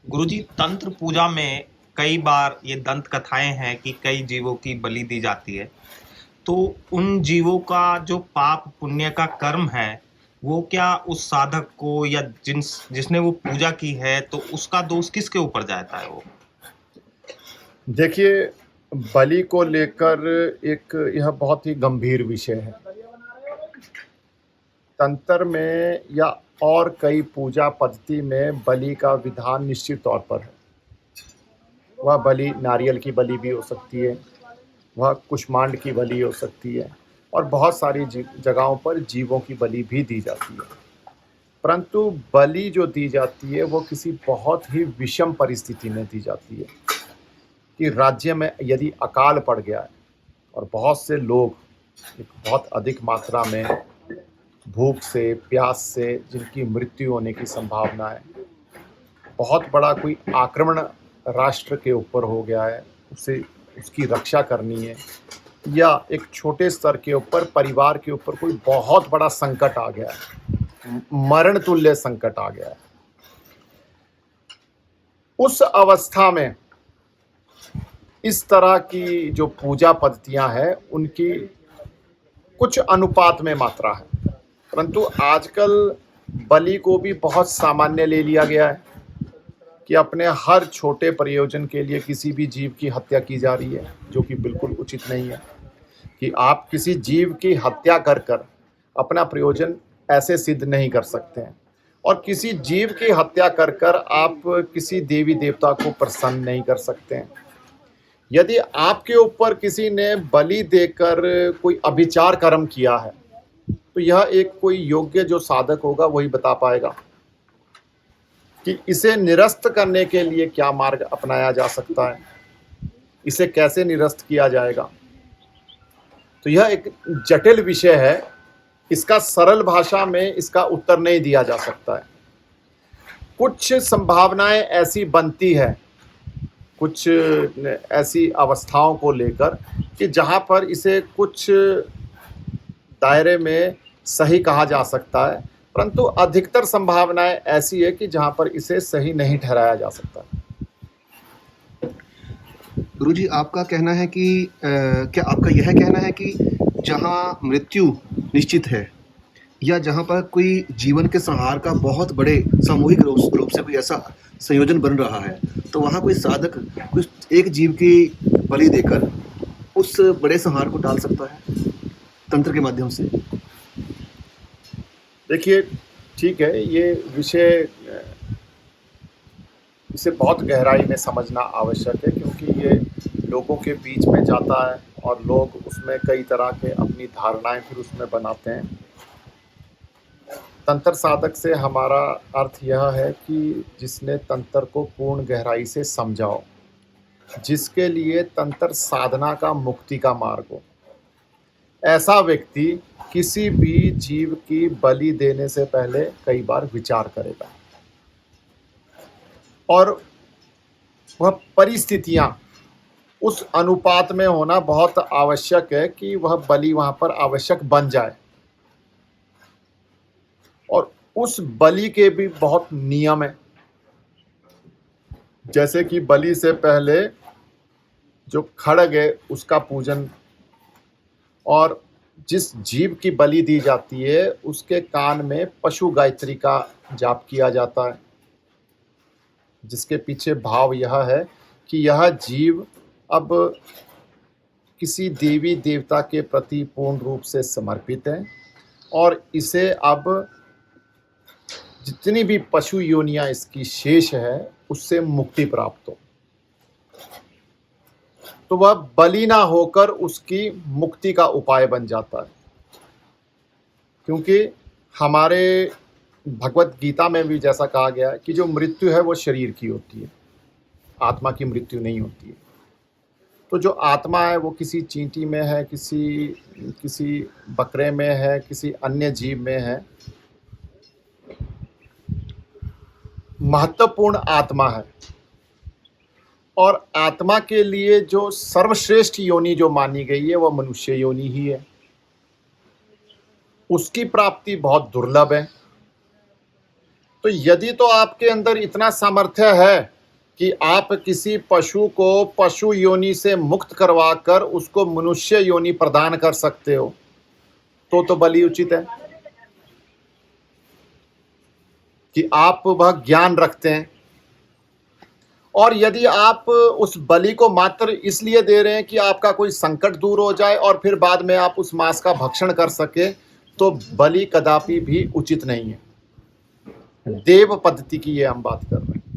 गुरुजी, तंत्र पूजा में कई बार ये दंत कथाएं हैं कि कई जीवों की बलि दी जाती है। तो उन जीवों का जो पाप पुण्य का कर्म है, वो क्या उस साधक को या जिसने वो पूजा की है, तो उसका दोष किसके ऊपर जाता है वो? देखिए, बलि को लेकर एक यह बहुत ही गंभीर विषय है। तंत्र में या और कई पूजा पद्धति में बलि का विधान निश्चित तौर पर है। वह बलि नारियल की बलि भी हो सकती है, वह कुष्मांड की बलि हो सकती है और बहुत सारी जगहों पर जीवों की बलि भी दी जाती है। परंतु बलि जो दी जाती है वो किसी बहुत ही विषम परिस्थिति में दी जाती है कि राज्य में यदि अकाल पड़ गया है और बहुत से लोग एक बहुत अधिक मात्रा में भूख से, प्यास से जिनकी मृत्यु होने की संभावना है, बहुत बड़ा कोई आक्रमण राष्ट्र के ऊपर हो गया है, उसे उसकी रक्षा करनी है, या एक छोटे स्तर के ऊपर परिवार के ऊपर कोई बहुत बड़ा संकट आ गया है, मरण तुल्य संकट आ गया है, उस अवस्था में इस तरह की जो पूजा पद्धतियां हैं उनकी कुछ अनुपात में मात्रा है। परंतु आजकल बलि को भी बहुत सामान्य ले लिया गया है कि अपने हर छोटे प्रयोजन के लिए किसी भी जीव की हत्या की जा रही है, जो कि बिल्कुल उचित नहीं है। कि आप किसी जीव की हत्या कर कर अपना प्रयोजन ऐसे सिद्ध नहीं कर सकते हैं, और किसी जीव की हत्या कर कर आप किसी देवी देवता को प्रसन्न नहीं कर सकते हैं। यदि आपके ऊपर किसी ने बलि देकर कोई अभिचार कर्म किया है, तो यह एक कोई योग्य जो साधक होगा वही बता पाएगा कि इसे निरस्त करने के लिए क्या मार्ग अपनाया जा सकता है, इसे कैसे निरस्त किया जाएगा। तो यह एक जटिल विषय है, इसका सरल भाषा में इसका उत्तर नहीं दिया जा सकता है। कुछ संभावनाएं ऐसी बनती है, कुछ ऐसी अवस्थाओं को लेकर कि जहां पर इसे कुछ दायरे में सही कहा जा सकता है, परंतु अधिकतर संभावनाएं ऐसी है कि जहां पर इसे सही नहीं ठहराया जा सकता। गुरुजी, आपका कहना है कि क्या आपका यह कहना है कि जहाँ मृत्यु निश्चित है या जहाँ पर कोई जीवन के संहार का बहुत बड़े सामूहिक रूप से कोई ऐसा संयोजन बन रहा है, तो वहाँ कोई साधक कुछ एक जीव की बलि देकर उस बड़े संहार को टाल सकता है तंत्र के माध्यम से? देखिए, ठीक है, ये विषय इसे बहुत गहराई में समझना आवश्यक है, क्योंकि ये लोगों के बीच में जाता है और लोग उसमें कई तरह के अपनी धारणाएं फिर उसमें बनाते हैं। तंत्र साधक से हमारा अर्थ यह है कि जिसने तंत्र को पूर्ण गहराई से समझा हो, जिसके लिए तंत्र साधना का मुक्ति का मार्ग हो, ऐसा व्यक्ति किसी भी जीव की बलि देने से पहले कई बार विचार करेगा, और वह परिस्थितियां उस अनुपात में होना बहुत आवश्यक है कि वह बलि वहां पर आवश्यक बन जाए। और उस बलि के भी बहुत नियम है, जैसे कि बलि से पहले जो खड़ग है उसका पूजन, और जिस जीव की बलि दी जाती है उसके कान में पशु गायत्री का जाप किया जाता है, जिसके पीछे भाव यह है कि यह जीव अब किसी देवी देवता के प्रति पूर्ण रूप से समर्पित है, और इसे अब जितनी भी पशु योनियां इसकी शेष है उससे मुक्ति प्राप्त हो, तो वह बलि ना होकर उसकी मुक्ति का उपाय बन जाता है। क्योंकि हमारे भगवत गीता में भी जैसा कहा गया है कि जो मृत्यु है वो शरीर की होती है, आत्मा की मृत्यु नहीं होती है। तो जो आत्मा है वो किसी चींटी में है, किसी बकरे में है, किसी अन्य जीव में है, महत्वपूर्ण आत्मा है। और आत्मा के लिए जो सर्वश्रेष्ठ योनि जो मानी गई है वह मनुष्य योनि ही है, उसकी प्राप्ति बहुत दुर्लभ है। तो यदि तो आपके अंदर इतना सामर्थ्य है कि आप किसी पशु को पशु योनि से मुक्त करवाकर उसको मनुष्य योनि प्रदान कर सकते हो तो बलि उचित है। कि आप वह ज्ञान रखते हैं, और यदि आप उस बलि को मात्र इसलिए दे रहे हैं कि आपका कोई संकट दूर हो जाए और फिर बाद में आप उस मांस का भक्षण कर सके, तो बलि कदापि भी उचित नहीं है। देव पद्धति की ये हम बात कर रहे हैं।